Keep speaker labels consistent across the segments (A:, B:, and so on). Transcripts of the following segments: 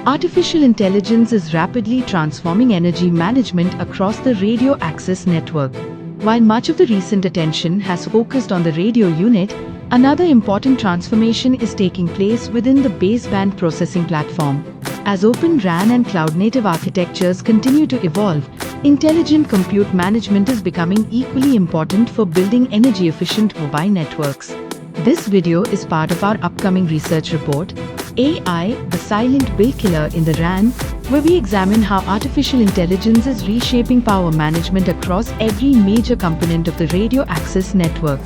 A: Artificial intelligence is rapidly transforming energy management across the radio access network. While much of the recent attention has focused on the radio unit, another important transformation is taking place within the baseband processing platform. As Open RAN and cloud-native architectures continue to evolve, intelligent compute management is becoming equally important for building energy-efficient mobile networks. This video is part of our upcoming research report, AI, the Silent Bill Killer in the RAN, where we examine how artificial intelligence is reshaping power management across every major component of the radio access network.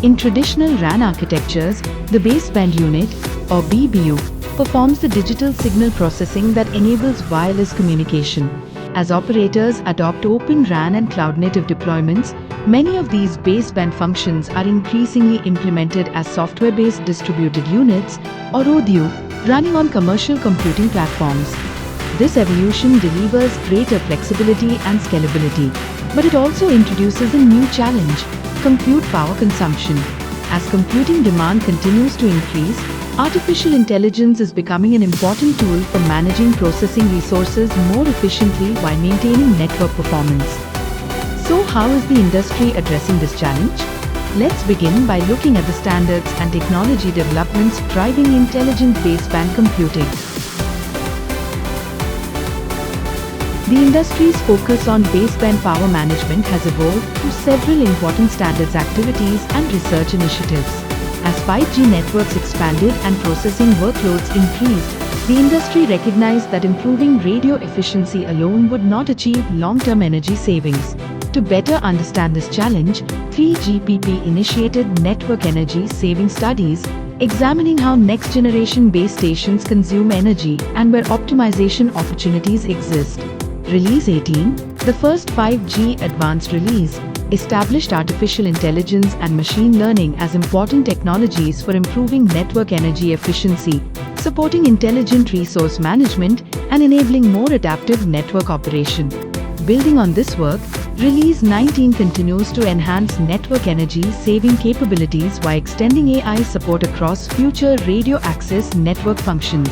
A: In traditional RAN architectures, the baseband unit, or BBU, performs the digital signal processing that enables wireless communication. As operators adopt Open RAN and cloud-native deployments, many of these baseband functions are increasingly implemented as software-based distributed units, or ODU, running on commercial computing platforms. This evolution delivers greater flexibility and scalability, but it also introduces a new challenge: compute power consumption. As computing demand continues to increase, artificial intelligence is becoming an important tool for managing processing resources more efficiently while maintaining network performance. So how is the industry addressing this challenge? Let's begin by looking at the standards and technology developments driving intelligent baseband computing. The industry's focus on baseband power management has evolved through several important standards activities and research initiatives. As 5G networks expanded and processing workloads increased, the industry recognized that improving radio efficiency alone would not achieve long-term energy savings. To better understand this challenge, 3GPP initiated network energy saving studies, examining how next-generation base stations consume energy and where optimization opportunities exist. Release 18, the first 5G advanced release, established artificial intelligence and machine learning as important technologies for improving network energy efficiency, supporting intelligent resource management, and enabling more adaptive network operation. Building on this work, Release 19 continues to enhance network energy saving capabilities while extending AI support across future radio access network functions.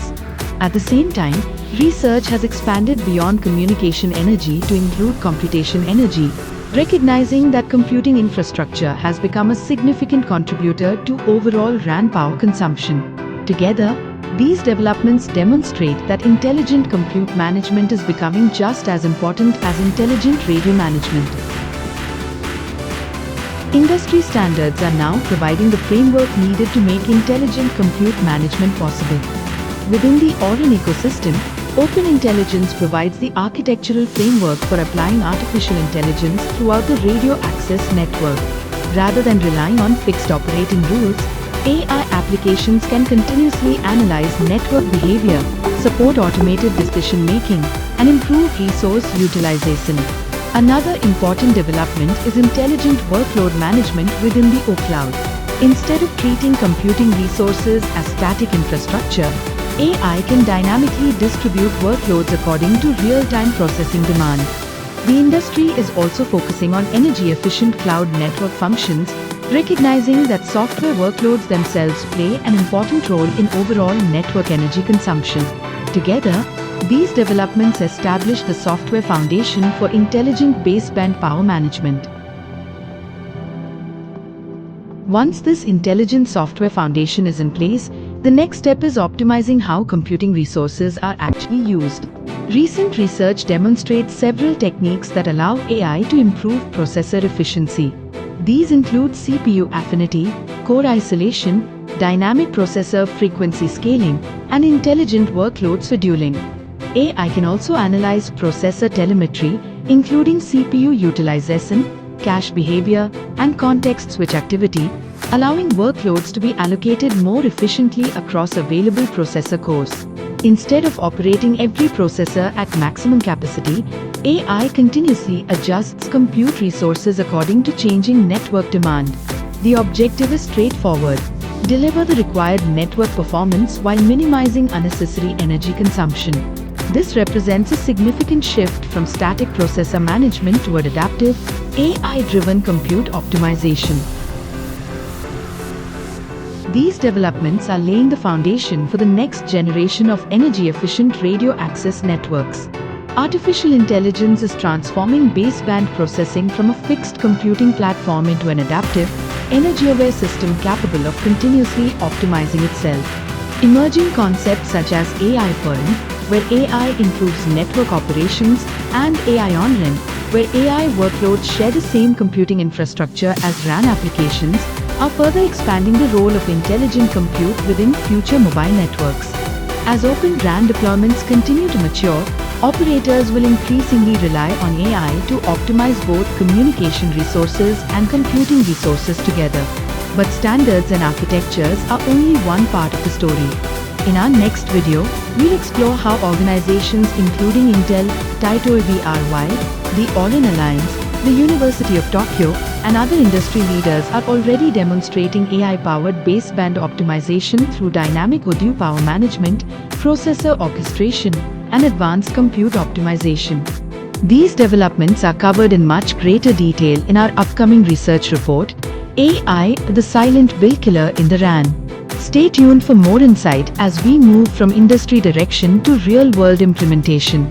A: At the same time, research has expanded beyond communication energy to include computation energy, recognizing that computing infrastructure has become a significant contributor to overall RAN power consumption. Together, these developments demonstrate that intelligent compute management is becoming just as important as intelligent radio management. Industry standards are now providing the framework needed to make intelligent compute management possible. Within the Auren ecosystem, Open Intelligence provides the architectural framework for applying artificial intelligence throughout the radio access network. Rather than relying on fixed operating rules, AI applications can continuously analyze network behavior, support automated decision-making, and improve resource utilization. Another important development is intelligent workload management within the OCloud. Instead of treating computing resources as static infrastructure, AI can dynamically distribute workloads according to real-time processing demand. The industry is also focusing on energy-efficient cloud network functions, recognizing that software workloads themselves play an important role in overall network energy consumption. Together, these developments establish the software foundation for intelligent baseband power management. Once this intelligent software foundation is in place, the next step is optimizing how computing resources are actually used. Recent research demonstrates several techniques that allow AI to improve processor efficiency. These include CPU affinity, core isolation, dynamic processor frequency scaling, and intelligent workload scheduling. AI can also analyze processor telemetry, including CPU utilization, cache behavior, and context switch activity, allowing workloads to be allocated more efficiently across available processor cores. Instead of operating every processor at maximum capacity, AI continuously adjusts compute resources according to changing network demand. The objective is straightforward: deliver the required network performance while minimizing unnecessary energy consumption. This represents a significant shift from static processor management toward adaptive, AI-driven compute optimization. These developments are laying the foundation for the next generation of energy-efficient radio access networks. Artificial intelligence is transforming baseband processing from a fixed computing platform into an adaptive, energy-aware system capable of continuously optimizing itself. Emerging concepts such as AI for RAN, where AI improves network operations, and AI on RAN, where AI workloads share the same computing infrastructure as RAN applications, are further expanding the role of intelligent compute within future mobile networks. As Open RAN deployments continue to mature, operators will increasingly rely on AI to optimize both communication resources and computing resources together. But standards and architectures are only one part of the story. In our next video, we'll explore how organizations including Intel, Taito EVRY, the All-in Alliance, the University of Tokyo, and other industry leaders are already demonstrating AI-powered baseband optimization through dynamic audio power management, processor orchestration, and advanced compute optimization. These developments are covered in much greater detail in our upcoming research report, AI, the Silent Bill Killer in the RAN. Stay tuned for more insight as we move from industry direction to real-world implementation.